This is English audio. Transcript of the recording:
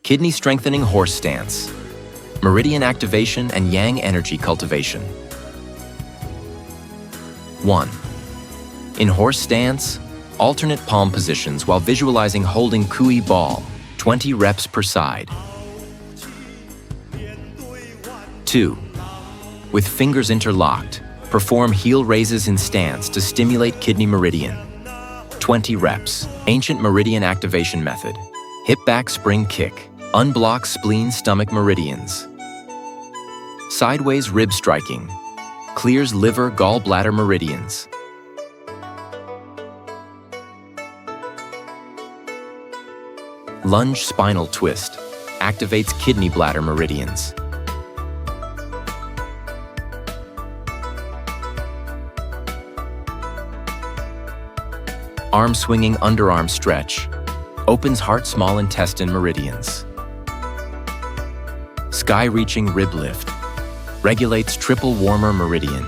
Kidney strengthening horse stance. Meridian activation and yang energy cultivation. 1. In horse stance, alternate palm positions while visualizing holding kui ball, 20 reps per side. 2. With fingers interlocked, perform heel raises in stance to stimulate kidney meridian. 20 reps. Ancient meridian activation method. Hip back spring kick. Unblock spleen stomach meridians. Sideways rib striking. Clears liver gallbladder meridians. Lunge spinal twist. Activates kidney bladder meridians. Arm swinging underarm stretch. Opens heart small intestine meridians. Sky reaching rib lift. Regulates triple warmer meridian.